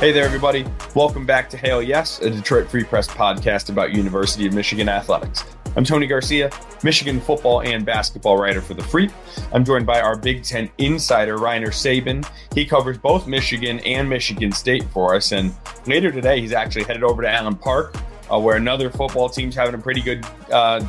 Hey there, everybody. Welcome back to Hail Yes, a Detroit Free Press podcast about University of Michigan athletics. I'm Tony Garcia, Michigan football and basketball writer for The Free. I'm joined by our Big Ten insider, Reiner Sabin. He covers both Michigan and Michigan State for us. And later today, he's actually headed over to Allen Park, where another football team's having a pretty good,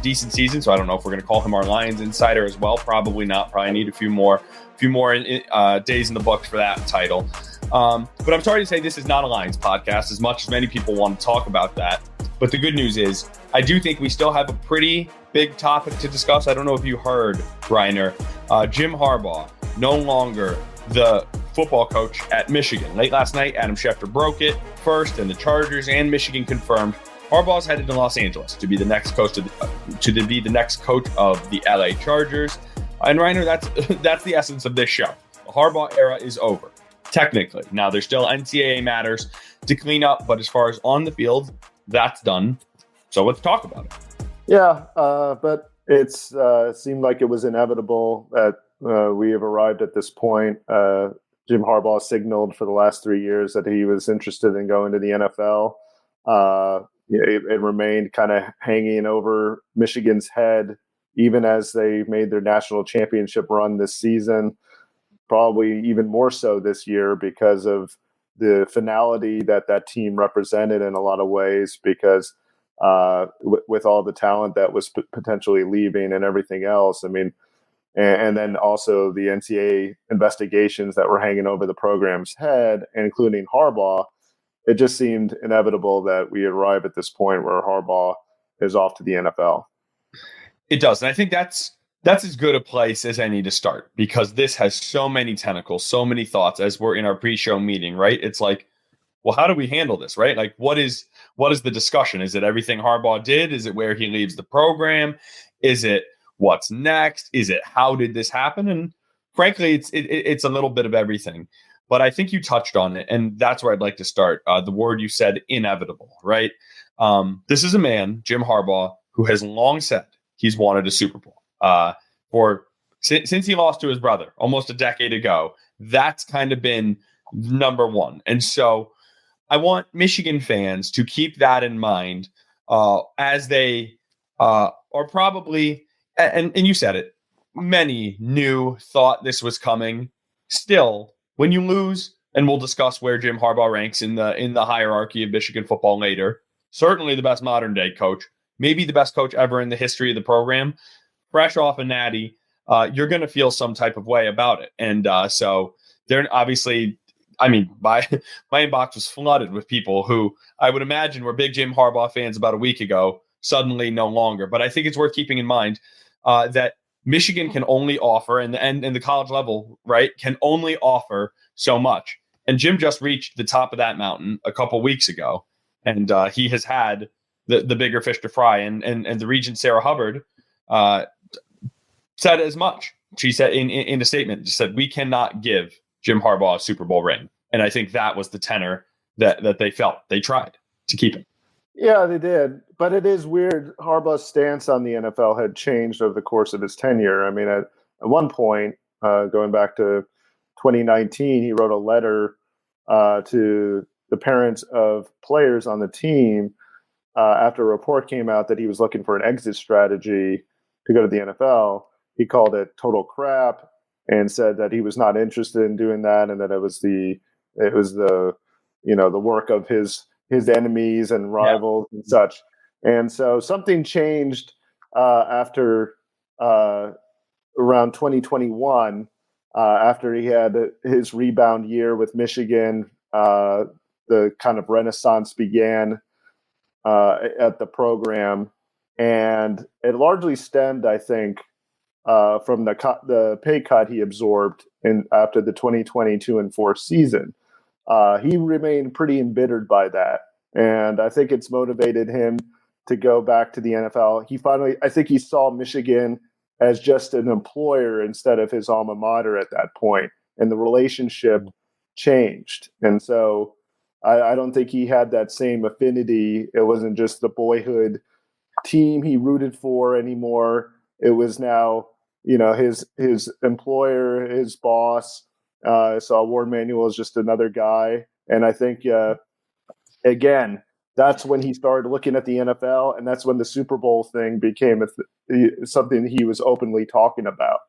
decent season. So I don't know if we're going to call him our Lions insider as well. Probably not. Probably need a few more days in the books for that title. But I'm sorry to say this is not a Lions podcast, as much as many people want to talk about that. But the good news is, I do think we still have a pretty big topic to discuss. I don't know if you heard, Reiner, Jim Harbaugh, no longer the football coach at Michigan. Late last night, Adam Schefter broke it first, and the Chargers and Michigan confirmed Harbaugh's headed to Los Angeles to be the next coach of the LA Chargers. And Reiner, that's the essence of this show. The Harbaugh era is over. Technically. Now, there's still NCAA matters to clean up, but as far as on the field, that's done. So let's talk about it. Yeah, but it seemed like it was inevitable that we have arrived at this point. Jim Harbaugh signaled for the last 3 years that he was interested in going to the NFL. It remained kind of hanging over Michigan's head, even as they made their national championship run this season. Probably even more so this year because of the finality that team represented in a lot of ways, because with all the talent that was potentially leaving and everything else. I mean, and then also the NCAA investigations that were hanging over the program's head, including Harbaugh. It just seemed inevitable that we arrive at this point where Harbaugh is off to the NFL. It does. And I think that's as good a place as any to start, because this has so many tentacles, so many thoughts, as we're in our pre-show meeting, right? It's like, well, how do we handle this, right? Like, what is the discussion? Is it everything Harbaugh did? Is it where he leaves the program? Is it what's next? Is it how did this happen? And frankly, it's a little bit of everything. But I think you touched on it, and that's where I'd like to start. The word you said, inevitable, right? This is a man, Jim Harbaugh, who has long said he's wanted a Super Bowl. Since he lost to his brother almost a decade ago, that's kind of been number one. And so I want Michigan fans to keep that in mind as they are probably, and you said it, many thought this was coming. Still, when you lose, and we'll discuss where Jim Harbaugh ranks in the hierarchy of Michigan football later, certainly the best modern day coach, maybe the best coach ever in the history of the program. Fresh off a natty, you're going to feel some type of way about it. And so they're obviously, I mean, my inbox was flooded with people who I would imagine were big Jim Harbaugh fans about a week ago, suddenly no longer. But I think it's worth keeping in mind that Michigan can only offer, and the college level, right, can only offer so much. And Jim just reached the top of that mountain a couple weeks ago. And he has had the bigger fish to fry. And the Regent Sarah Hubbard said as much. She said in a statement, just said, we cannot give Jim Harbaugh a Super Bowl ring. And I think that was the tenor that they felt. They tried to keep it. Yeah, they did. But it is weird. Harbaugh's stance on the NFL had changed over the course of his tenure. I mean, at one point, going back to 2019, he wrote a letter to the parents of players on the team after a report came out that he was looking for an exit strategy to go to the NFL. He called it total crap and said that he was not interested in doing that, and that it was the work of his enemies and rivals and such. And so something changed after around 2021, after he had his rebound year with Michigan. The kind of renaissance began at the program, and it largely stemmed, I think, from the pay cut he absorbed after the 2022-4 season. He remained pretty embittered by that, and I think it's motivated him to go back to the NFL. I think he saw Michigan as just an employer instead of his alma mater at that point, and the relationship changed. And so I don't think he had that same affinity. It wasn't just the boyhood team he rooted for anymore. It was now, his employer, his boss. So Warren Manuel is just another guy And I think, again, that's when he started looking at the NFL, and that's when the Super Bowl thing became something he was openly talking about.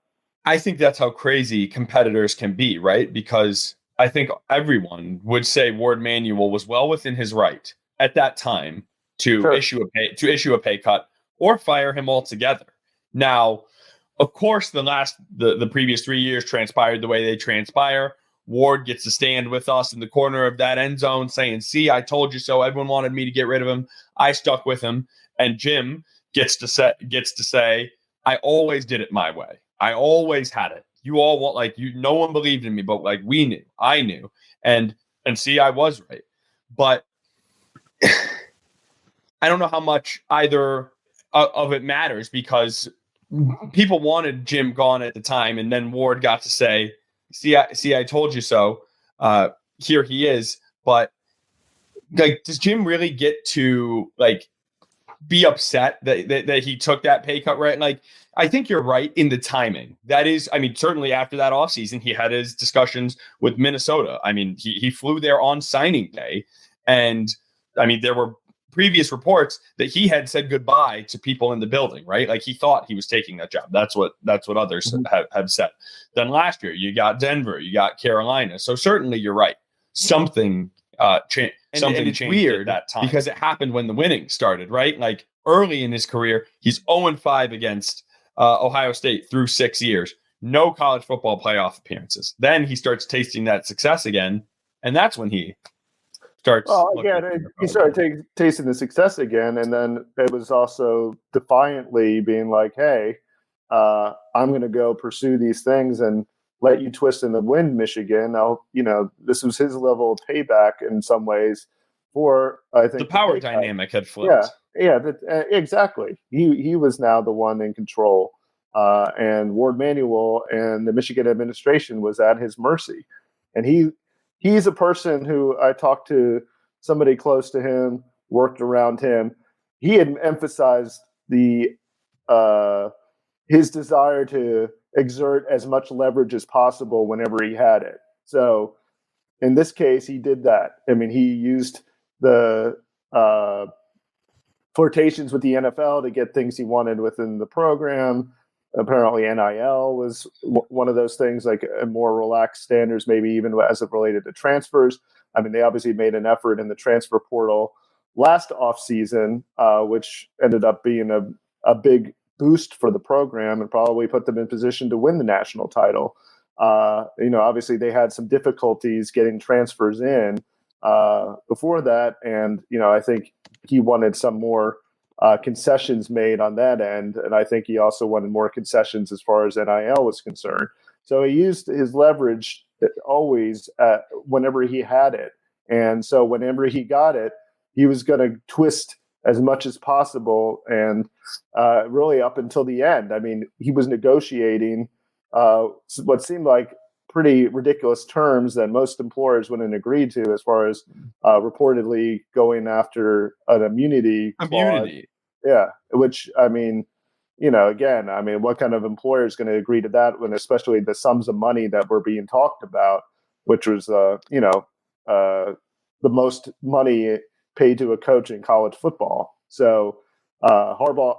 I think that's how crazy competitors can be, right? Because I think everyone would say Ward Manuel was well within his right at that time to issue a pay cut or fire him altogether. Now, of course, the previous 3 years transpired the way they transpire. Ward gets to stand with us in the corner of that end zone saying, "See, I told you so. Everyone wanted me to get rid of him. I stuck with him." And Jim gets to say, "I always did it my way. I always had it. You all want no one believed in me, but we knew. I knew. And see, I was right." But I don't know how much either of it matters, because people wanted Jim gone at the time, and then Ward got to say, see, I told you so. Here he is. But does Jim really get to be upset that he took that pay cut, right? I think you're right in the timing. That is, certainly after that offseason, he had his discussions with Minnesota. He flew there on signing day, and there were previous reports that he had said goodbye to people in the building, right? He thought he was taking that job. That's what others have said. Then last year, you got Denver, you got Carolina. So certainly you're right. Something changed. Something changed weird at that time, because it happened when the winning started, right? Early in his career, he's 0-5 against Ohio State through 6 years. No college football playoff appearances. Then he starts tasting that success again, and that's when he starts. He started tasting the success again, and then it was also defiantly being like, "Hey, I'm going to go pursue these things and let you twist in the wind, Michigan." This was his level of payback in some ways for, I think, the power dynamic had flipped. Yeah, exactly. He was now the one in control, and Ward Manuel and the Michigan administration was at his mercy. And he's a person who, I talked to somebody close to him, worked around him. He had emphasized his desire to exert as much leverage as possible whenever he had it. So in this case, he did that. He used the flirtations with the NFL to get things he wanted within the program. Apparently NIL was one of those things, more relaxed standards, maybe even as it related to transfers. They obviously made an effort in the transfer portal last offseason, which ended up being a big boost for the program and probably put them in position to win the national title. Obviously they had some difficulties getting transfers in before that. And, I think he wanted some more concessions made on that end. And I think he also wanted more concessions as far as NIL was concerned. So he used his leverage always whenever he had it. And so whenever he got it, he was going to twist as much as possible. And really up until the end, he was negotiating what seemed like pretty ridiculous terms that most employers wouldn't agree to, as far as reportedly going after an immunity clause. Yeah, which, again, what kind of employer is going to agree to that when, especially the sums of money that were being talked about, which was, the most money paid to a coach in college football. So Harbaugh,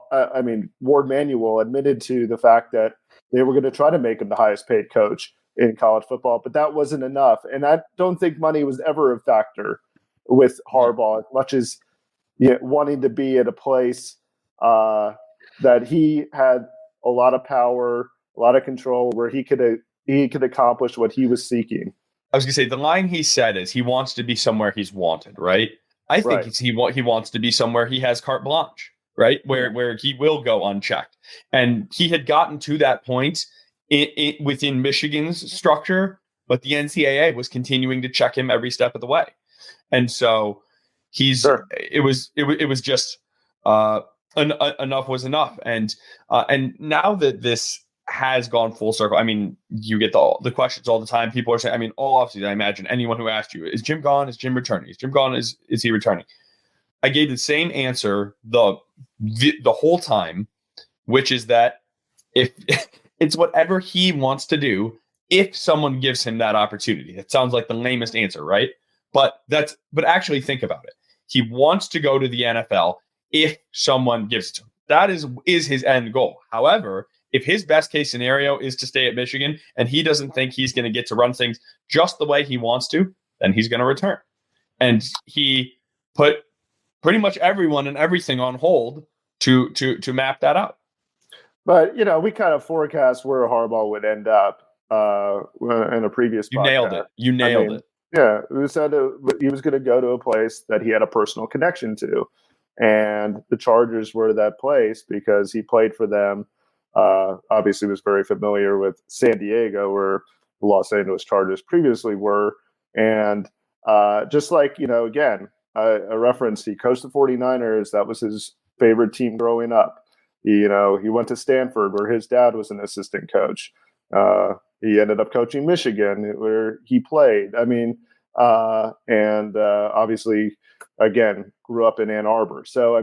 Ward Manuel admitted to the fact that they were going to try to make him the highest paid coach in college football, but that wasn't enough. And I don't think money was ever a factor with Harbaugh, as much as wanting to be at a place that he had a lot of power, a lot of control, where he could accomplish what he was seeking. I was going to say, the line he said is he wants to be somewhere he's wanted, right? I think he wants to be somewhere he has carte blanche, right? Where he will go unchecked. And he had gotten to that point within Michigan's structure, but the NCAA was continuing to check him every step of the way. And so it was just enough was enough. And now that this has gone full circle, you get the questions all the time. People are saying, all offseason, I imagine anyone who asked you, is Jim gone? Is Jim returning? Is Jim gone? Is he returning? I gave the same answer the whole time, which is that if it's whatever he wants to do, if someone gives him that opportunity. It sounds like the lamest answer, right? But actually think about it. He wants to go to the NFL if someone gives it to him. That is his end goal. However, if his best case scenario is to stay at Michigan and he doesn't think he's going to get to run things just the way he wants to, then he's going to return. And he put pretty much everyone and everything on hold to map that out. But, we kind of forecast where Harbaugh would end up in a previous podcast. You nailed it. Yeah, we said he was going to go to a place that he had a personal connection to. And the Chargers were that place because he played for them. Obviously was very familiar with San Diego, where the Los Angeles Chargers previously were. And just like, again, a reference, he coached the 49ers. That was his favorite team growing up. He went to Stanford, where his dad was an assistant coach. He ended up coaching Michigan, where he played. Obviously, again, grew up in Ann Arbor. So,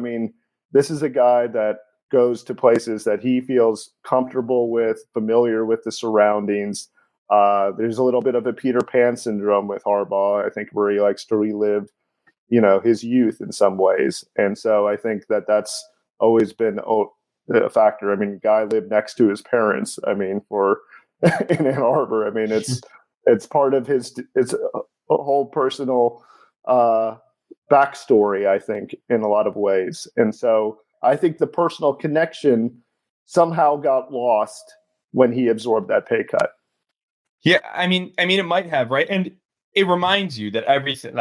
this is a guy that goes to places that he feels comfortable with, familiar with the surroundings. There's a little bit of a Peter Pan syndrome with Harbaugh, I think, where he likes to relive, his youth in some ways. And so I think that that's always been a factor. Guy lived next to his parents. For in Ann Arbor. It's part of it's a whole personal backstory, I think, in a lot of ways. And so I think the personal connection somehow got lost when he absorbed that pay cut. Yeah, it might have, right? And it reminds you that everything,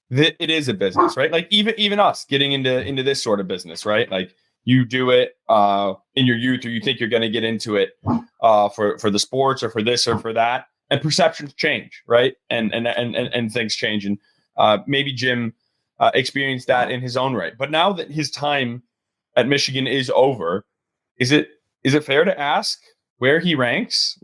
it is a business, right? Like even us getting into this sort of business, right? Like you do it in your youth, or you think you're going to get into it for the sports or for this or for that, and perceptions change, right? And things change, and maybe Jim experienced that in his own right. But now that his time at Michigan is over, is it fair to ask where he ranks?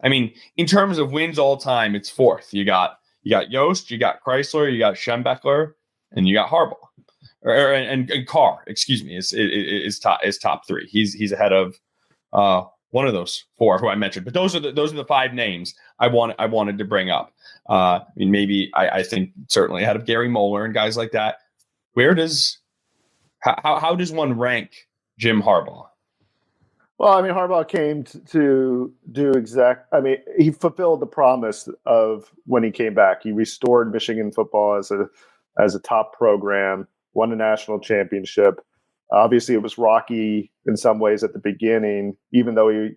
In terms of wins all time, it's fourth. You got Yost, you got Chrysler, you got Schembechler, and you got Harbaugh. And Carr, excuse me, is top three. He's ahead of one of those four who I mentioned. But those are the five names I wanted to bring up. Maybe I think certainly ahead of Gary Moeller and guys like that. How does one rank Jim Harbaugh? Well, Harbaugh came to do he fulfilled the promise of when he came back. He restored Michigan football as a top program, won a national championship. Obviously, it was rocky in some ways at the beginning, even though he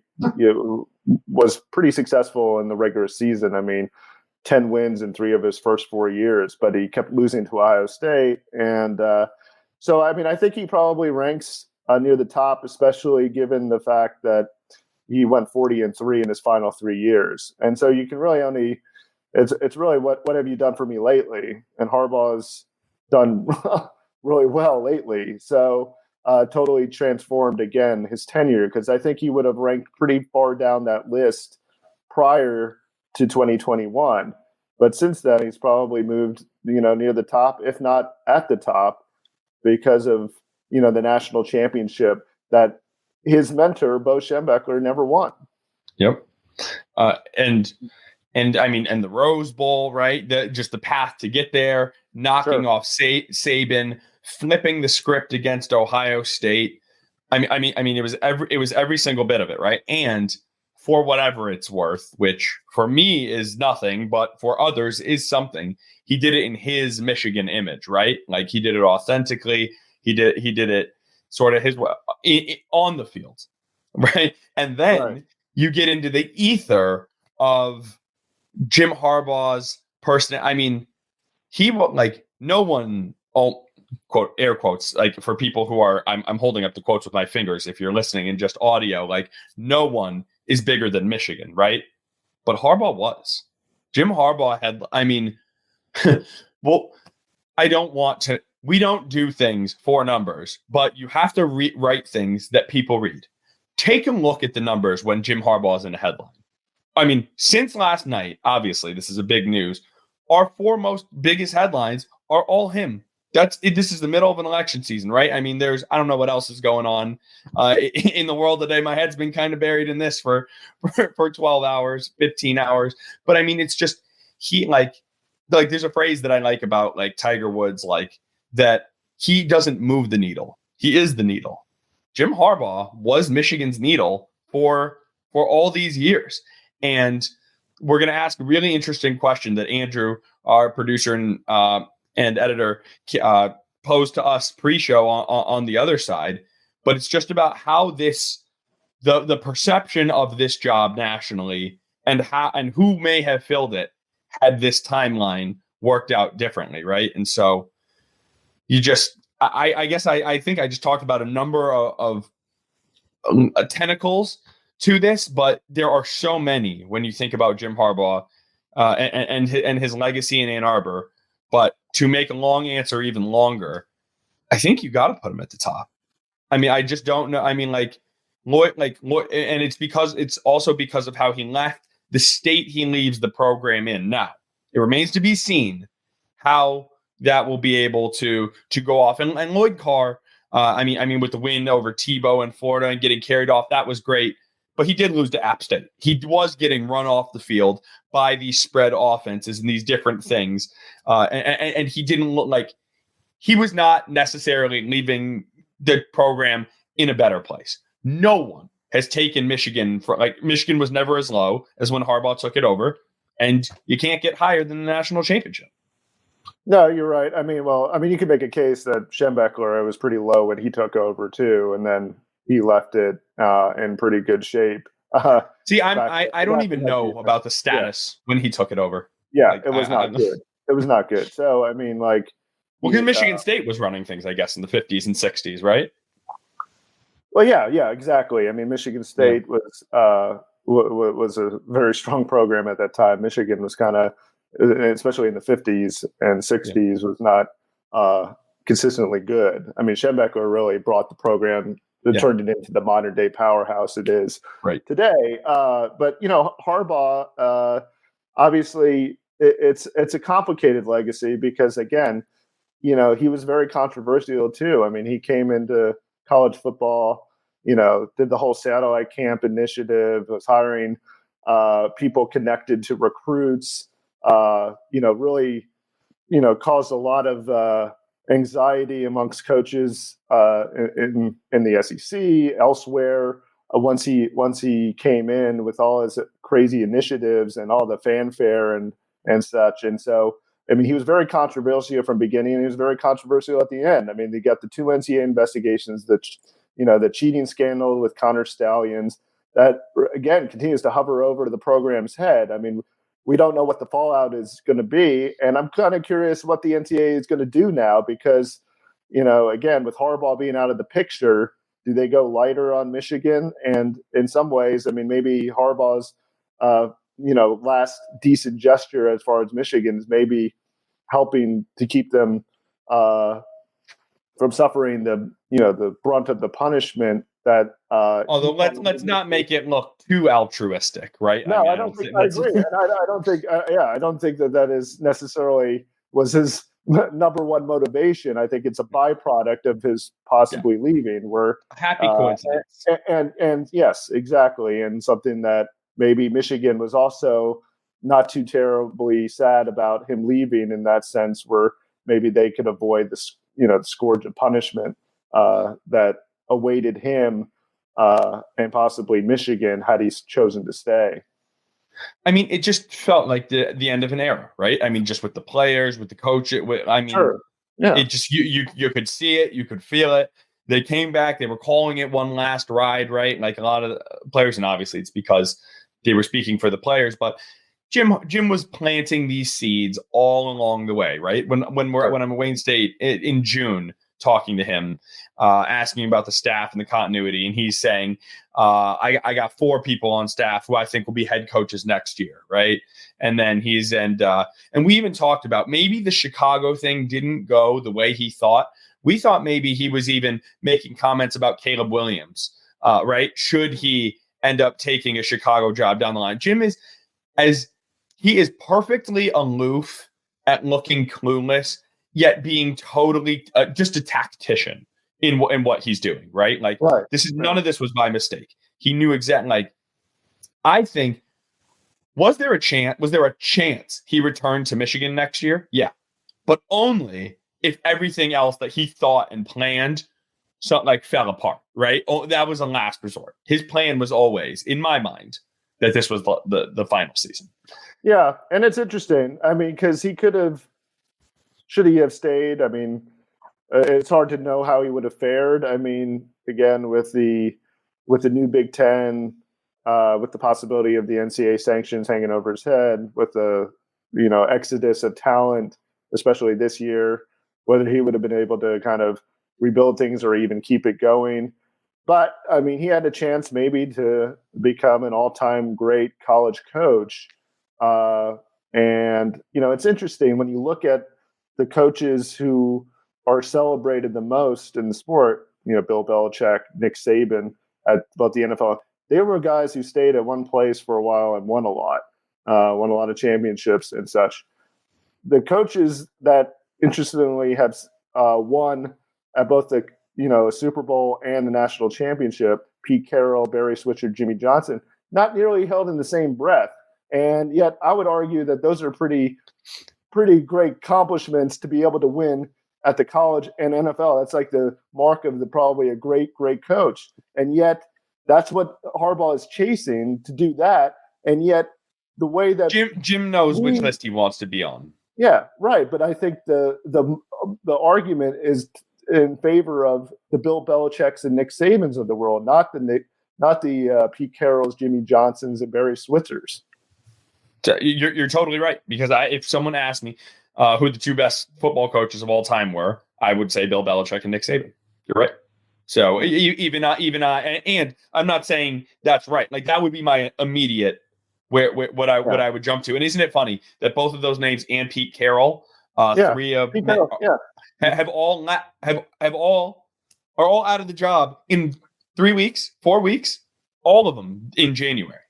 was pretty successful in the regular season. 10 wins in 3 of his first 4 years, but he kept losing to Ohio State. And so, I think he probably ranks near the top, especially given the fact that he went 40-3 in his final 3 years. And so you can really it's really what have you done for me lately? And Harbaugh's done really well lately. So totally transformed again his tenure, because I think he would have ranked pretty far down that list prior to 2021. But since then, he's probably moved, near the top, if not at the top, because of, the national championship that his mentor, Bo Schembechler, never won. Yep. And the Rose Bowl, right? Just the path to get there, knocking off Saban, flipping the script against Ohio State. It was every single bit of it, right? And for whatever it's worth, which for me is nothing, but for others is something, he did it in his Michigan image, right? Like he did it authentically. He did it sort of his way on the field, right? And then you get into the ether of Jim Harbaugh's person. He no one, quote air quotes, like for people who are, I'm holding up the quotes with my fingers. If you're listening in just audio, no one is bigger than Michigan, right? But Harbaugh was. Jim Harbaugh had. Well, we don't do things for numbers, but you have to write things that people read. Take a look at the numbers when Jim Harbaugh is in a headline. Since last night, obviously, this is a big news. Our 4 most biggest headlines are all him. This is the middle of an election season, right? I don't know what else is going on in the world today. My head's been kind of buried in this for 12 hours, 15 hours. But it's just, like there's a phrase that I like about like Tiger Woods, like that he doesn't move the needle. He is the needle. Jim Harbaugh was Michigan's needle for all these years. And we're going to ask a really interesting question that Andrew, our producer and editor, posed to us pre-show on the other side. But it's just about how the perception of this job nationally and who may have filled it had this timeline worked out differently, right? And so I guess I think I just talked about a number of tentacles to this, but there are so many when you think about Jim Harbaugh and his legacy in Ann Arbor. But to make a long answer even longer, I think you got to put him at the top. I mean, I just don't know. I mean, Lloyd, and it's also because of how he left the state he leaves the program in. Now, it remains to be seen how that will be able to go off. And Lloyd Carr, I mean, with the win over Tebow in Florida and getting carried off, that was great. But he did lose to App State. He was getting run off the field by these spread offenses and these different things. And he didn't look like he was not necessarily leaving the program in a better place. No one has taken Michigan Michigan was never as low as when Harbaugh took it over, and you can't get higher than the national championship. No, you're right. I mean, you could make a case that Schembechler was pretty low when he took over too, and then he left it in pretty good shape. See, I don't even know about the status when he took it over. Yeah, it was not good. It was not good. So, I mean, because Michigan State was running things, I guess, in the 50s and 60s, right? Well, yeah, exactly. I mean, Michigan State was a very strong program at that time. Michigan was kind of, especially in the 50s and 60s, was not consistently good. I mean, Schembechler really brought the program, turned it into the modern day powerhouse it is today. But Harbaugh, obviously, it's a complicated legacy because, again, he was very controversial too. I mean, he came into college football, did the whole satellite camp initiative, was hiring people connected to recruits, really, caused a lot of anxiety amongst coaches in the SEC, elsewhere. Once he came in with all his crazy initiatives and all the fanfare and such. And so, I mean, he was very controversial from beginning, and he was very controversial at the end. I mean, they got the 2 NCAA investigations, the cheating scandal with Connor Stallions, that again continues to hover over the program's head. I mean, we don't know what the fallout is going to be, and I'm kind of curious what the NCAA is going to do now because, again, with Harbaugh being out of the picture, do they go lighter on Michigan? And in some ways, I mean, maybe Harbaugh's last decent gesture as far as Michigan is maybe helping to keep them from suffering the brunt of the punishment that. Although let's not make it look too altruistic, right? No, I don't think I agree. And I don't think, I don't think that is necessarily was his number one motivation. I think it's a byproduct of his possibly leaving. Where happy coincidence. And yes, exactly, and something that maybe Michigan was also not too terribly sad about him leaving in that sense, where maybe they could avoid the scourge of punishment that awaited him and possibly Michigan had he chosen to stay. I mean, it just felt like the end of an era, right? I mean, just with the players, with the coach. Sure. It just you could see it, you could feel it. They came back. They were calling it one last ride, right? Like a lot of the players, and obviously it's because they were speaking for the players. But Jim was planting these seeds all along the way, right? When I'm at Wayne State in June, talking to him, asking about the staff and the continuity, and he's saying, I got 4 people on staff who I think will be head coaches next year, right? And then and we even talked about maybe the Chicago thing didn't go the way he thought. We thought maybe he was even making comments about Caleb Williams, right? Should he end up taking a Chicago job down the line? Jim he is perfectly aloof at looking clueless, yet being totally just a tactician in what he's doing, right? Like, none of this was by mistake. He knew exactly. Like, I think Was there a chance he returned to Michigan next year? Yeah, but only if everything else that he thought and planned something like fell apart, right? Oh, that was a last resort. His plan was always, in my mind, that this was the final season. Yeah, and it's interesting. I mean, because should he have stayed? I mean, it's hard to know how he would have fared. I mean, again, with the new Big Ten, with the possibility of the NCAA sanctions hanging over his head, with the exodus of talent, especially this year, whether he would have been able to kind of rebuild things or even keep it going. But I mean, he had a chance maybe to become an all-time great college coach. And it's interesting when you look at the coaches who are celebrated the most in the sport, Bill Belichick, Nick Saban at both the NFL. They were guys who stayed at one place for a while and won a lot of championships and such. The coaches that interestingly have won at both the Super Bowl and the national championship, Pete Carroll, Barry Switzer, Jimmy Johnson, not nearly held in the same breath. And yet I would argue that those are pretty great accomplishments to be able to win at the college and NFL. That's like the mark of probably a great coach. And yet that's what Harbaugh is chasing, to do that. And yet the way that Jim knows which list he wants to be on. Yeah, right. But I think the argument is in favor of the Bill Belichick's and Nick Sabans of the world, not the Pete Carrolls, Jimmy Johnsons, and Barry Switzers. You're totally right, because if someone asked me who the two best football coaches of all time were, I would say Bill Belichick and Nick Saban. You're right. So even and I'm not saying that's right. Like, that would be my immediate what I would jump to. And isn't it funny that both of those names and Pete Carroll, three of Pete Carroll, are all out of the job in 3 weeks, 4 weeks, all of them in January.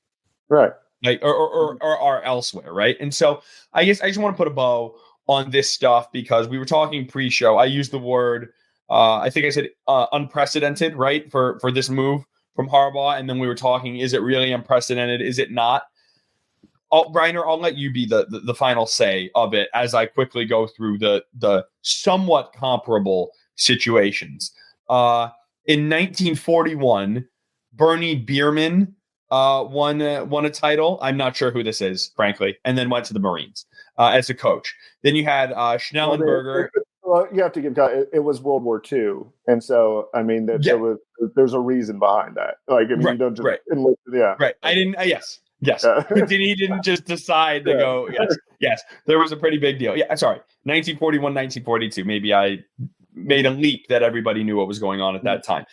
Right. Like, or are elsewhere, right? And so I guess I just want to put a bow on this stuff, because we were talking pre-show. I used the word, I think I said unprecedented, right, for this move from Harbaugh, and then we were talking, is it really unprecedented? Is it not? Reiner, I'll let you be the final say of it as I quickly go through the somewhat comparable situations. In 1941, Bernie Bierman won a title. I'm not sure who this is, frankly, and then went to the Marines as a coach. Then you had Schnellenberger. Well, you have to give it was World War II, and so I mean there's a reason behind that. Like, I mean, you don't just enlist, right. I didn't. Yes. He didn't just decide to go. Yes. There was a pretty big deal. Yeah. Sorry. 1941, 1942. Maybe I made a leap that everybody knew what was going on at that time.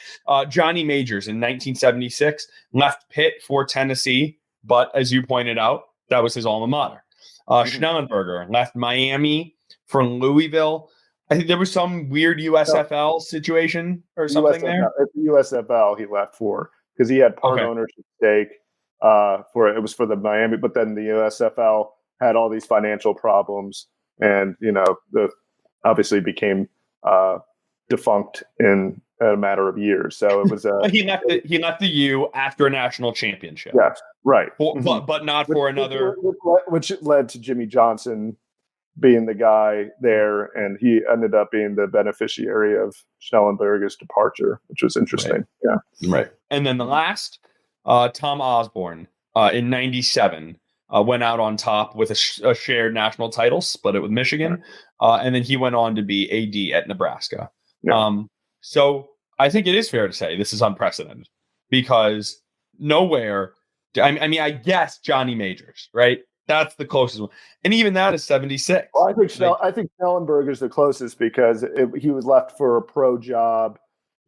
Johnny Majors in 1976 left Pitt for Tennessee, but as you pointed out, that was his alma mater. Schnellenberger left Miami for Louisville. I think there was some weird USFL situation or something there. At the USFL he left for, because he had part ownership stake. It was for the Miami, but then the USFL had all these financial problems, and obviously became defunct in a matter of years. So it was he left the U after a national championship. Yes, right. But not for another, which led to Jimmy Johnson being the guy there, and he ended up being the beneficiary of Schnellenberger's departure, which was interesting. Right. And then the last, Tom Osborne in 97 went out on top with a shared national title, split it with Michigan, and then he went on to be AD at Nebraska. So I think it is fair to say this is unprecedented, because nowhere. I mean, I guess Johnny Majors, right? That's the closest one, and even that is 76. Well, I think Schnellenberger's the closest, because he was left for a pro job.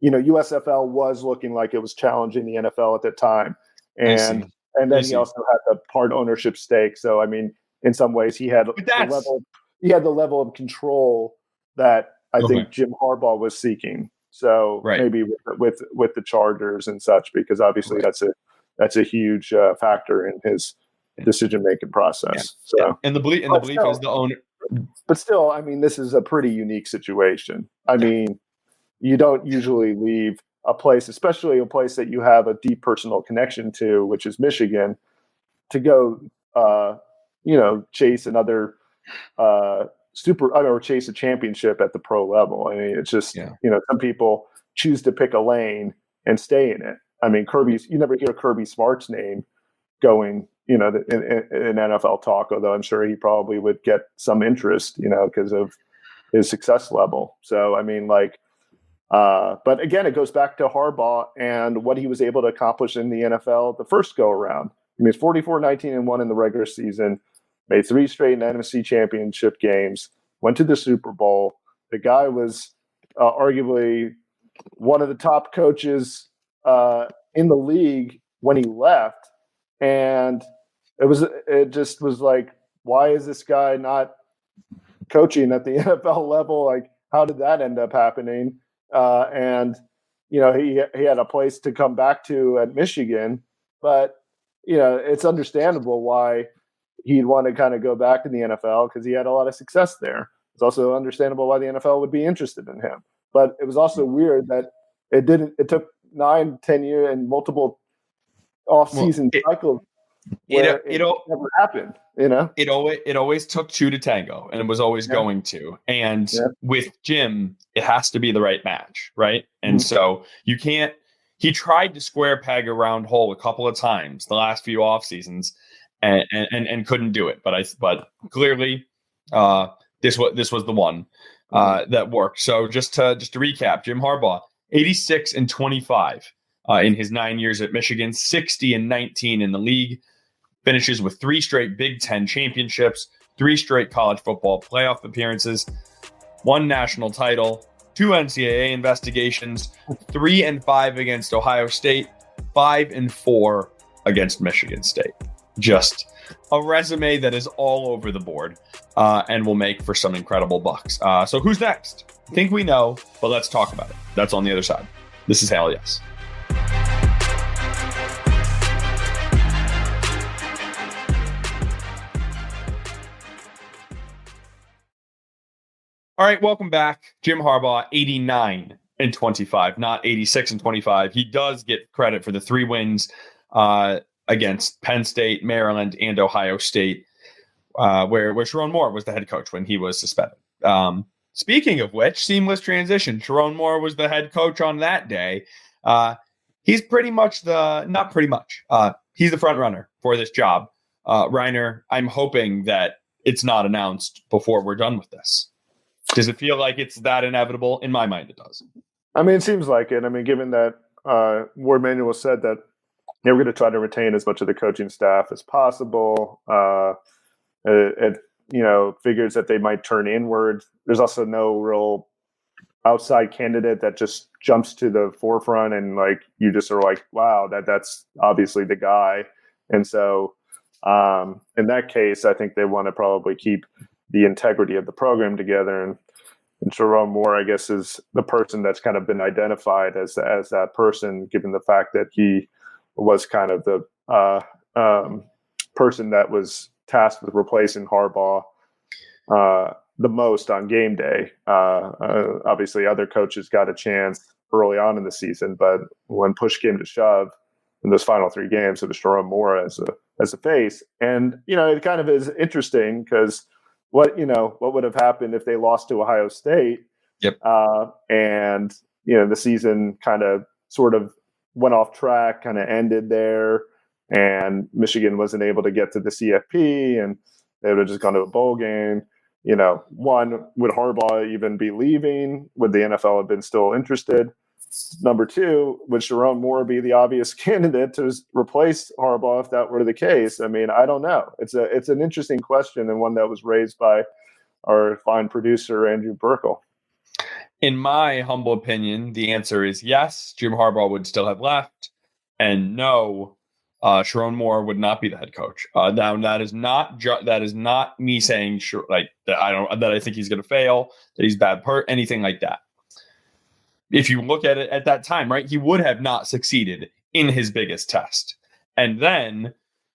USFL was looking like it was challenging the NFL at the time, and then he also had the part ownership stake. So I mean, in some ways, he had the level of control that I think Jim Harbaugh was seeking. So maybe with the Chargers and such, because obviously that's a huge factor in his decision-making process. So, and the belief is the owner. But still, I mean, this is a pretty unique situation. I mean, you don't usually leave a place, especially a place that you have a deep personal connection to, which is Michigan, to go chase another or chase a championship at the pro level. I mean, it's just, some people choose to pick a lane and stay in it. I mean, you never hear Kirby Smart's name going, in NFL talk, although I'm sure he probably would get some interest, because of his success level. So, I mean, but again, it goes back to Harbaugh and what he was able to accomplish in the NFL the first go around. I mean, 44-19-1 in the regular season, made 3 straight NFC championship games, went to the Super Bowl. The guy was arguably one of the top coaches in the league when he left. And it just was like, why is this guy not coaching at the NFL level? Like, how did that end up happening? And he had a place to come back to at Michigan, but it's understandable why he'd want to kind of go back to the NFL because he had a lot of success there. It's also understandable why the NFL would be interested in him. But it was also weird that it took 9-10 years and multiple off-season cycles where it never happened. It always took 2 to tango, and it was always going to. And with Jim, it has to be the right match, right? And so you can't. He tried to square peg a round hole a couple of times the last few off seasons, and couldn't do it. But clearly, this was the one that worked. So just to recap, Jim Harbaugh, 86-25 in his 9 years at Michigan, 60-19 in the league. Finishes with 3 straight Big Ten championships, 3 straight college football playoff appearances, 1 national title, 2 NCAA investigations, 3-5 against Ohio State, 5-4 against Michigan State. Just a resume that is all over the board and will make for some incredible bucks. So who's next? I think we know, but let's talk about it. That's on the other side. This is Hell Yes. All right, welcome back. Jim Harbaugh, 89-25, not 86-25. He does get credit for the 3 wins against Penn State, Maryland, and Ohio State, where Sherrone Moore was the head coach when he was suspended. Speaking of which, seamless transition. Sherrone Moore was the head coach on that day. He's pretty much he's the front runner for this job. Reiner, I'm hoping that it's not announced before we're done with this. Does it feel like it's that inevitable? In my mind, it does. I mean, it seems like it. I mean, given that Ward Manuel said that they were going to try to retain as much of the coaching staff as possible, it figures that they might turn inward. There's also no real outside candidate that just jumps to the forefront and you just are like, wow, that's obviously the guy. And so in that case, I think they want to probably keep the integrity of the program together. And Sherrone Moore, I guess, is the person that's kind of been identified as that person, given the fact that he was kind of the person that was tasked with replacing Harbaugh the most on game day. Obviously, other coaches got a chance early on in the season, but when push came to shove in those final 3 games, it was Sherrone Moore as a face. And it kind of is interesting because what would have happened if they lost to Ohio State? Yep. And the season kind of sort of went off track, kind of ended there, and Michigan wasn't able to get to the CFP, and they would have just gone to a bowl game. One, would Harbaugh even be leaving? Would the NFL have been still interested? Number 2, would Sherrone Moore be the obvious candidate to replace Harbaugh if that were the case? I mean, I don't know. It's an interesting question, and one that was raised by our fine producer, Andrew Burkle. In my humble opinion, the answer is yes, Jim Harbaugh would still have left, and no, Sherrone Moore would not be the head coach. Now, that is not me saying that I think he's going to fail, that he's bad, anything like that. If you look at it at that time, right, he would have not succeeded in his biggest test. And then,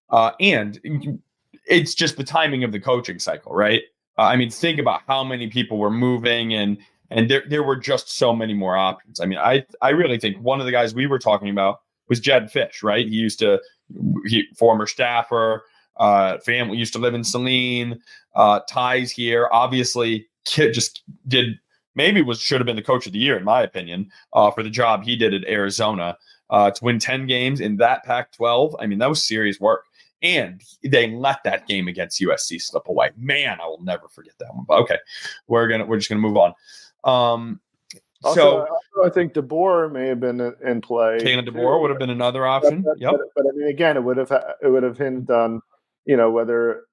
and it's just the timing of the coaching cycle, right? I mean, think about how many people were moving, and there were just so many more options. I mean, I really think one of the guys we were talking about was Jed Fish, right? He former staffer, Family used to live in Saline, ties here. Obviously, kid just should have been the coach of the year, in my opinion, for the job he did at Arizona. To win 10 games in that Pac-12, I mean, that was serious work. And they let that game against USC slip away. Man, I will never forget that one. But okay, we're just gonna move on. Also, I think DeBoer may have been in play. Kalen DeBoer would have been another option. But I mean, again, it would have hinged on whether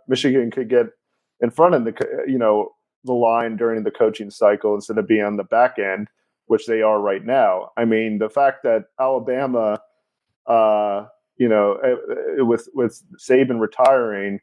Michigan could get in front of the line during the coaching cycle instead of being on the back end, which they are right now. I mean, the fact that Alabama, with Saban retiring,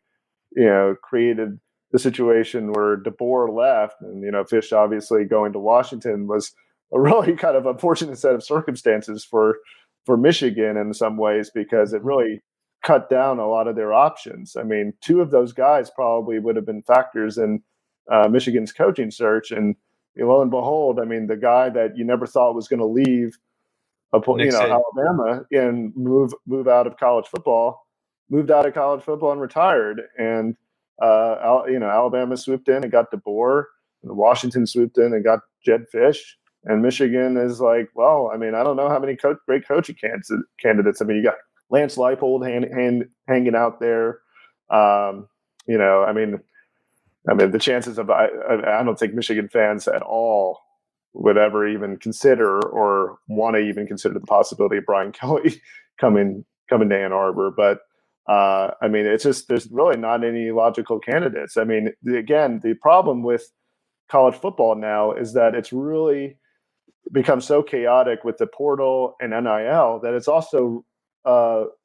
created the situation where DeBoer left and, Fish obviously going to Washington was a really kind of unfortunate set of circumstances for Michigan in some ways, because it really cut down a lot of their options. I mean, two of those guys probably would have been factors in Michigan's coaching search. And lo and behold, I mean, the guy that you never thought was going to leave Alabama and move out of college football, moved out of college football and retired. And Alabama swooped in and got DeBoer, and Washington swooped in and got Jed Fish, and Michigan is like, well, I mean, I don't know how many great coaching candidates. I mean, you got Lance Leipold hanging out there. I mean, the chances of I don't think Michigan fans at all would ever even consider or want to even consider the possibility of Brian Kelly coming to Ann Arbor, but. I mean, it's just there's really not any logical candidates. I mean, again, the problem with college football now is that it's really become so chaotic with the portal and NIL that it's also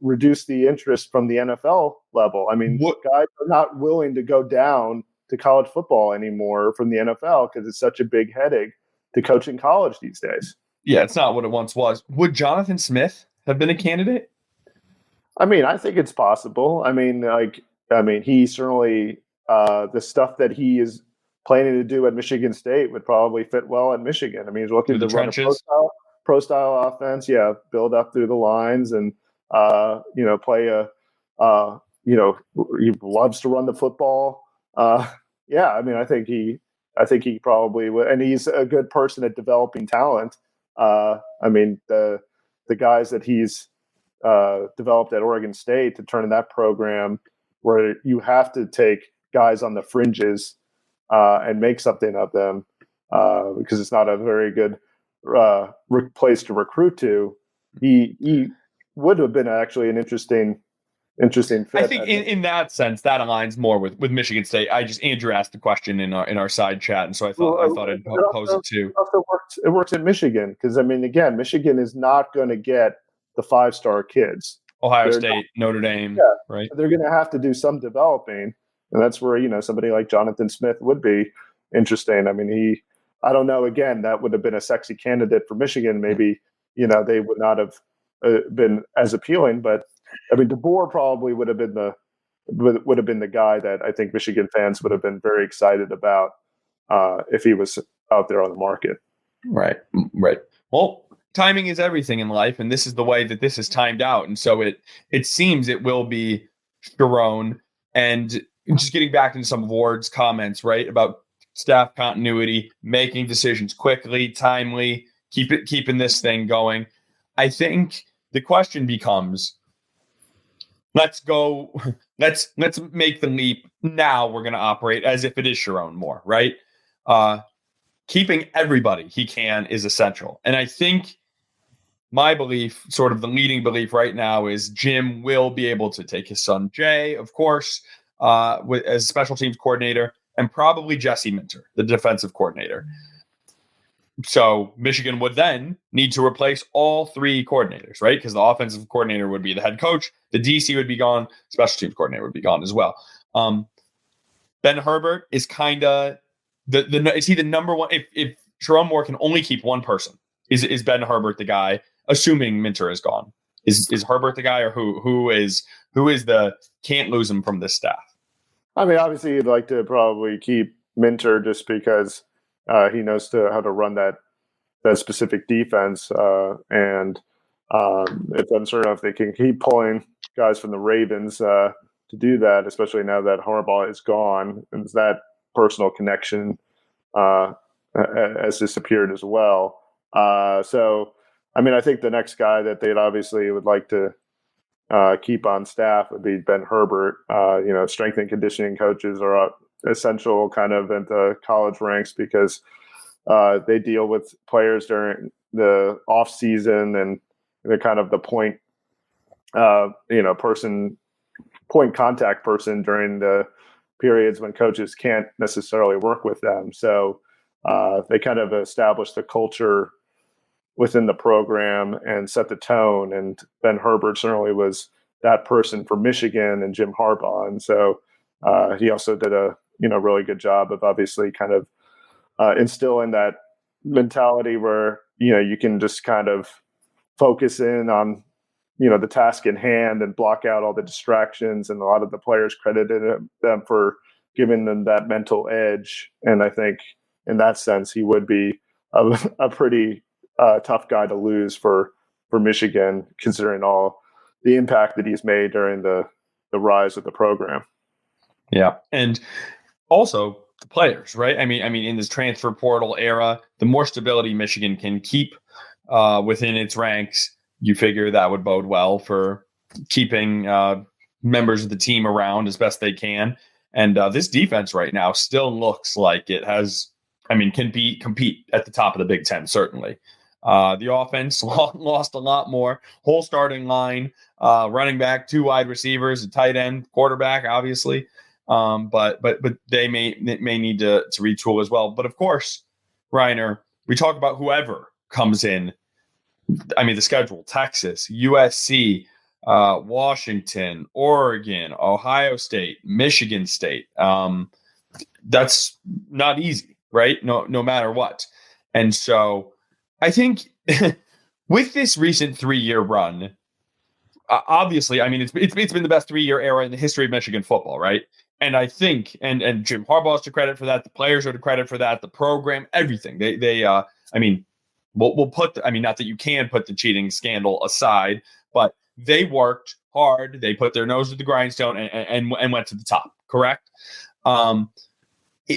reduced the interest from the NFL level. I mean, guys are not willing to go down to college football anymore from the NFL because it's such a big headache to coach in college these days. Yeah, it's not what it once was. Would Jonathan Smith have been a candidate? I mean, I think it's possible. I mean, he certainly the stuff that he is planning to do at Michigan State would probably fit well at Michigan. I mean, he's looking to run a pro-style offense. Yeah, build up through the lines and play he loves to run the football. Yeah, I mean, I think he probably would, and he's a good person at developing talent. I mean, the guys that he's developed at Oregon State to turn in that program where you have to take guys on the fringes and make something of them because it's not a very good place to recruit to. He would have been actually an interesting fit. I think in that sense that aligns more with Michigan State. Andrew asked the question in our side chat, and so I thought I'd pose it too. It works in Michigan because I mean, again, Michigan is not going to get the 5-star kids. Ohio State, Notre Dame, right? They're going to have to do some developing, and that's where somebody like Jonathan Smith would be interesting. I mean, I don't know. Again, that would have been a sexy candidate for Michigan. Maybe they would not have been as appealing, but I mean, DeBoer probably would have been the guy that I think Michigan fans would have been very excited about if he was out there on the market. Right. Well, timing is everything in life, and this is the way that this is timed out. And so it seems it will be Sherrone. And just getting back into some of Ward's comments, right, about staff continuity, making decisions quickly, timely, keeping this thing going. I think the question becomes, let's make the leap now. We're going to operate as if it is Sherrone Moore, right? Keeping everybody he can is essential. And I think my belief, sort of the leading belief right now, is Jim will be able to take his son Jay, of course, as special teams coordinator, and probably Jesse Minter, the defensive coordinator. So Michigan would then need to replace all three coordinators, right? Because the offensive coordinator would be the head coach, the DC would be gone, special teams coordinator would be gone as well. Ben Herbert is kind of is he the number one? If Sherrone Moore can only keep one person, is Ben Herbert the guy? Assuming Minter is gone, is Herbert the guy, or who is the can't lose him from this staff? I mean, obviously, you'd like to probably keep Minter just because he knows how to run that specific defense, and it's uncertain if they can keep pulling guys from the Ravens to to do that, especially now that Harbaugh is gone, and that personal connection has disappeared as well. So, I mean, I think the next guy that they'd obviously would like to keep on staff would be Ben Herbert. Strength and conditioning coaches are essential kind of at the college ranks because they deal with players during the off season, and they're kind of the point contact person during the periods when coaches can't necessarily work with them. So they kind of establish the culture within the program and set the tone. And Ben Herbert certainly was that person for Michigan and Jim Harbaugh. And so he also did a really good job of obviously kind of instilling that mentality where you can just kind of focus in on the task in hand and block out all the distractions. And a lot of the players credited them for giving them that mental edge. And I think in that sense, he would be a pretty tough guy to lose for Michigan, considering all the impact that he's made during the rise of the program. Yeah. And also the players, right? I mean, in this transfer portal era, the more stability Michigan can keep within its ranks, you figure that would bode well for keeping members of the team around as best they can. And this defense right now still looks like it has, can compete at the top of the Big Ten, certainly. The offense lost a lot more. Whole starting line, running back, 2 wide receivers, a tight end, quarterback, obviously. But they may need to retool as well. But of course, Reiner, we talk about whoever comes in. The schedule: Texas, USC, Washington, Oregon, Ohio State, Michigan State. That's not easy, right? No matter what. And so I think with this recent 3-year run, obviously, it's been the best 3-year era in the history of Michigan football, right? And I think, and Jim Harbaugh's to credit for that. The players are to credit for that. The program, everything. We'll put, not that you can put the cheating scandal aside, but they worked hard. They put their nose to the grindstone and went to the top. Correct.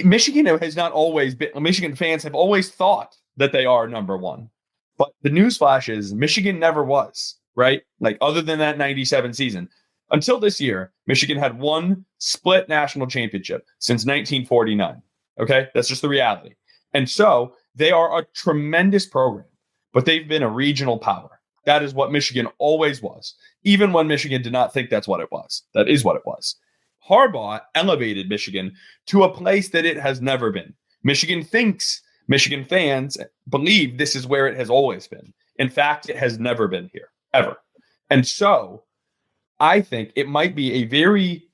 Michigan has not always been. Michigan fans have always thought that they are number one, but the newsflash is Michigan never was. Right, like other than that '97 season. Until this year, Michigan had one split national championship since 1949. Okay, that's just the reality. And so they are a tremendous program, but they've been a regional power. That is what Michigan always was, even when Michigan did not think that's what it was. That is what it was. Harbaugh elevated Michigan to a place that it has never been. Michigan fans believe this is where it has always been. In fact, it has never been here, ever. And so I think it might be a very,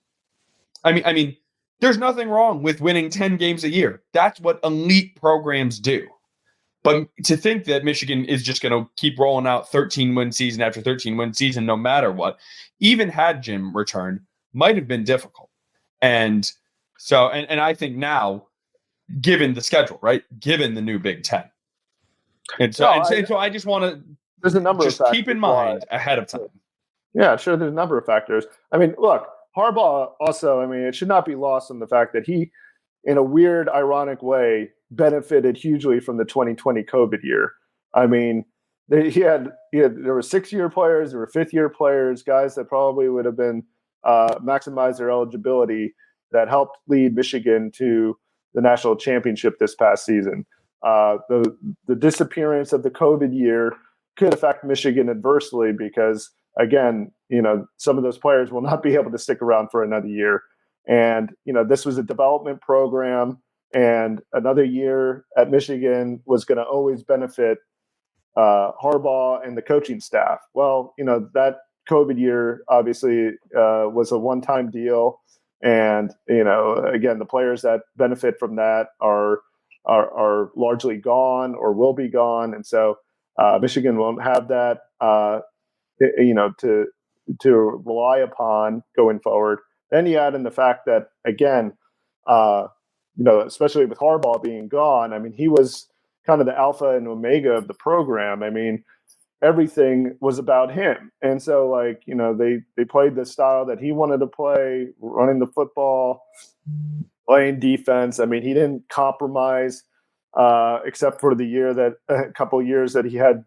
there's nothing wrong with winning 10 games a year. That's what elite programs do. But to think that Michigan is just going to keep rolling out 13-win season after 13-win season, no matter what, even had Jim returned, might have been difficult. And so, and I think now, given the schedule, right, given the new Big Ten. And so, so I just want to, there's a number just of keep in mind ahead of time. Yeah, sure. There's a number of factors. Look, Harbaugh also, it should not be lost on the fact that he, in a weird, ironic way, benefited hugely from the 2020 COVID year. There were 6-year players, there were 5th-year players, guys that probably would have been maximized their eligibility that helped lead Michigan to the national championship this past season. The disappearance of the COVID year could affect Michigan adversely because, again, some of those players will not be able to stick around for another year. And, this was a development program, and another year at Michigan was going to always benefit Harbaugh and the coaching staff. Well, that COVID year obviously was a one-time deal. And, again, the players that benefit from that are largely gone or will be gone. And so Michigan won't have that, to rely upon going forward. Then you add in the fact that, again, especially with Harbaugh being gone, he was kind of the alpha and omega of the program. everything was about him. And so, like, they played the style that he wanted to play, running the football, playing defense. I mean, he didn't compromise, except for a couple years that he had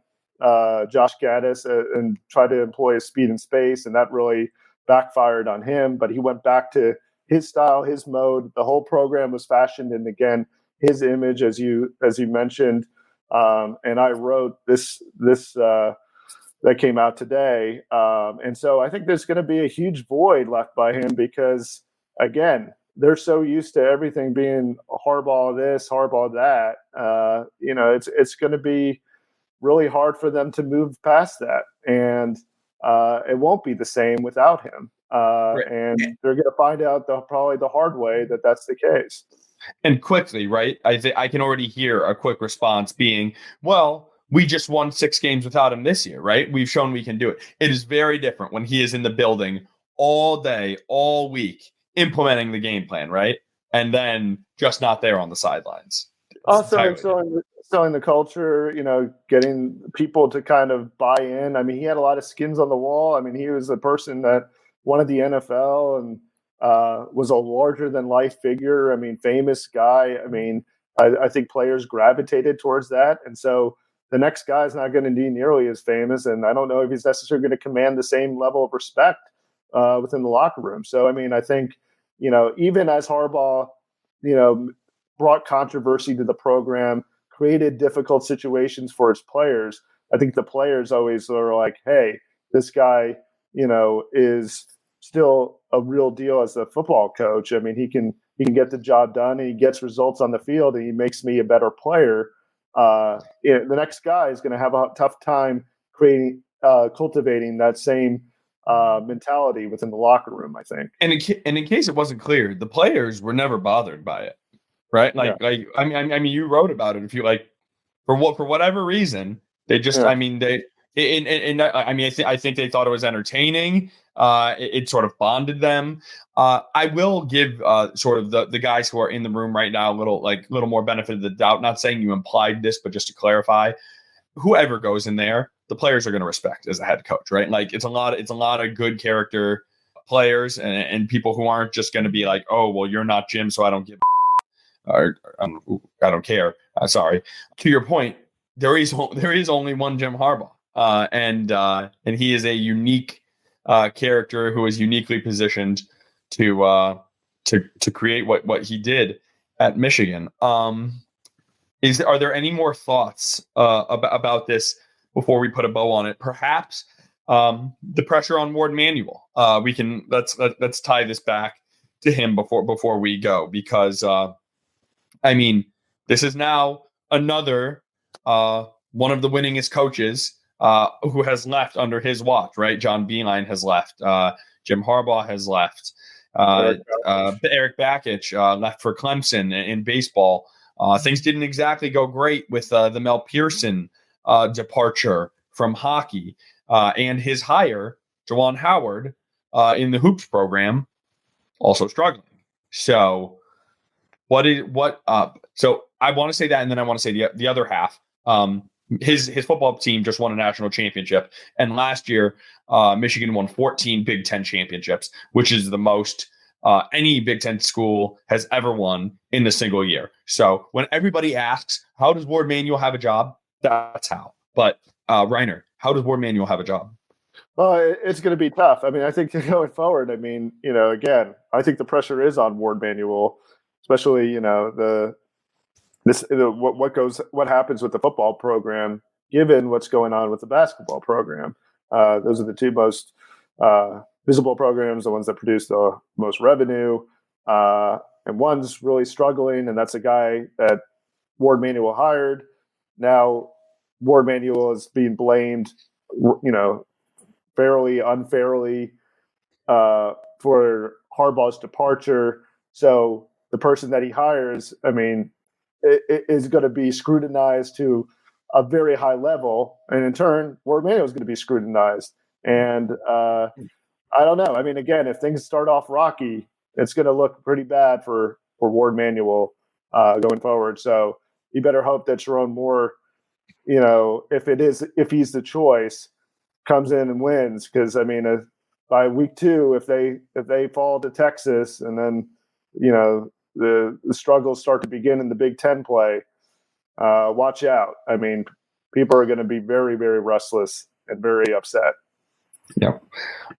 Josh Gaddis and tried to employ his speed and space, and that really backfired on him. But he went back to his style, his mode. The whole program was fashioned in, again, his image, as you mentioned. And I wrote this that came out today. And so I think there's going to be a huge void left by him because, again, they're so used to everything being Harbaugh this, Harbaugh that. It's going to be really hard for them to move past that. And it won't be the same without him. Right. And they're going to find out probably the hard way that that's the case. And quickly, right? I can already hear a quick response being, well, we just won 6 games without him this year, right? We've shown we can do it. It is very different when he is in the building all day, all week, implementing the game plan, right? And then just not there on the sidelines. Also, selling the culture, getting people to kind of buy in. I mean, he had a lot of skins on the wall. I mean, he was a person that wanted the NFL and was a larger than life figure. I mean, famous guy. I mean, I think players gravitated towards that. And so the next guy is not going to be nearly as famous. And I don't know if he's necessarily going to command the same level of respect within the locker room. So, I mean, I think, even as Harbaugh, brought controversy to the program, created difficult situations for his players, I think the players always are like, hey, this guy, is still a real deal as a football coach. I mean, he can get the job done and he gets results on the field and he makes me a better player. The next guy is going to have a tough time cultivating that same mentality within the locker room, I think. And in case it wasn't clear, the players were never bothered by it, right? I mean, you wrote about it. If you for whatever reason, they just, I think they thought it was entertaining. It sort of bonded them. I will give sort of the guys who are in the room right now a little more benefit of the doubt. Not saying you implied this, but just to clarify, whoever goes in there, the players are going to respect as a head coach, right? Like it's a lot of good character players and people who aren't just going to be like, oh, well, you're not Jim, so I don't give or I don't care. Sorry. To your point, there is only one Jim Harbaugh, and he is a unique character who is uniquely positioned to create what he did at Michigan. Are there any more thoughts about this before we put a bow on it? Perhaps the pressure on Ward Manuel. Let's tie this back to him before we go, because I mean, this is now another one of the winningest coaches who has left under his watch, right? John Beilein has left. Jim Harbaugh has left. Eric Bakich left for Clemson in baseball. Things didn't exactly go great with the Mel Pearson departure from hockey and his hire, Juwan Howard, in the hoops program, also struggling. So so I want to say that, and then I want to say the other half. His football team just won a national championship, and last year Michigan won 14 Big Ten championships, which is the most any Big Ten school has ever won in a single year. So when everybody asks, how does Ward Manuel have a job? That's how. But Reiner, how does Ward Manuel have a job? Well, it's going to be tough. I mean, I think going forward, I mean, again, I think the pressure is on Ward Manuel, especially, what happens with the football program, given what's going on with the basketball program. Those are the two most visible programs, the ones that produce the most revenue. And one's really struggling, and that's a guy that Ward Manuel hired. Now, Ward Manuel is being blamed, fairly, unfairly, for Harbaugh's departure. So the person that he hires, I mean, it is going to be scrutinized to a very high level. And in turn, Ward Manuel is going to be scrutinized. And I don't know. I mean, again, if things start off rocky, it's going to look pretty bad for Ward Manuel going forward. So you better hope that Sherrone Moore if he's the choice, comes in and wins. Because I mean, by week 2, if they fall to Texas, and then the struggles start to begin in the Big Ten play, watch out. I mean, people are going to be very, very restless and very upset. Yeah,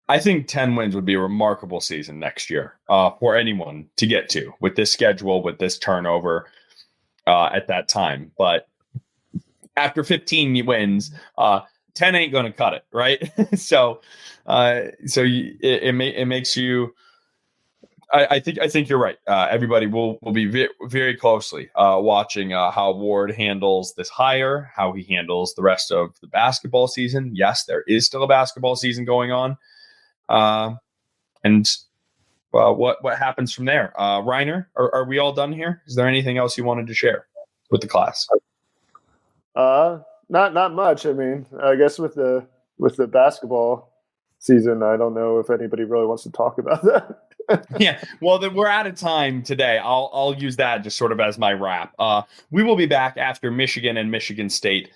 I think 10 wins would be a remarkable season next year for anyone to get to with this schedule, with this turnover at that time. But after 15 wins, 10 ain't going to cut it, right? so it makes you. I think you're right. Everybody will be very closely watching how Ward handles this hire, how he handles the rest of the basketball season. Yes, there is still a basketball season going on, and what happens from there? Reiner, are we all done here? Is there anything else you wanted to share with the class? Not much. I mean, I guess with the basketball season, I don't know if anybody really wants to talk about that. Yeah, well, then we're out of time today. I'll use that just sort of as my wrap. We will be back after Michigan and Michigan State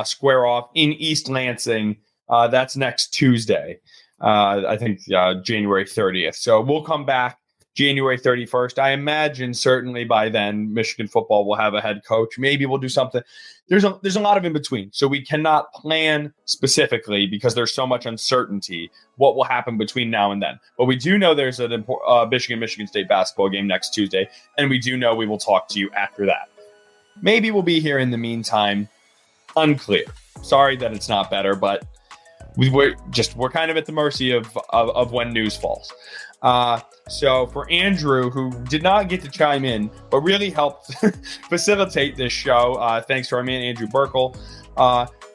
square off in East Lansing. That's next Tuesday. I think January 30th. So we'll come back January 31st. I imagine certainly by then Michigan football will have a head coach. Maybe we'll do something. There's a lot of in between. So we cannot plan specifically because there's so much uncertainty what will happen between now and then. But we do know there's an Michigan State basketball game next Tuesday. And we do know we will talk to you after that. Maybe we'll be here in the meantime. Unclear. Sorry that it's not better, but we're kind of at the mercy of when news falls. So for Andrew, who did not get to chime in, but really helped facilitate this show, thanks to our man, Andrew Burkle.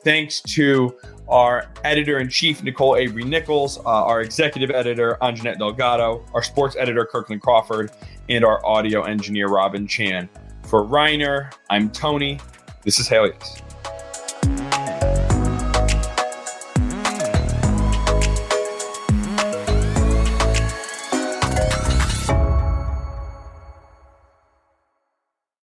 Thanks to our editor-in-chief, Nicole Avery-Nichols, our executive editor, Anjanette Delgado, our sports editor, Kirkland Crawford, and our audio engineer, Robin Chan. For Reiner, I'm Tony. This is Hail Yes.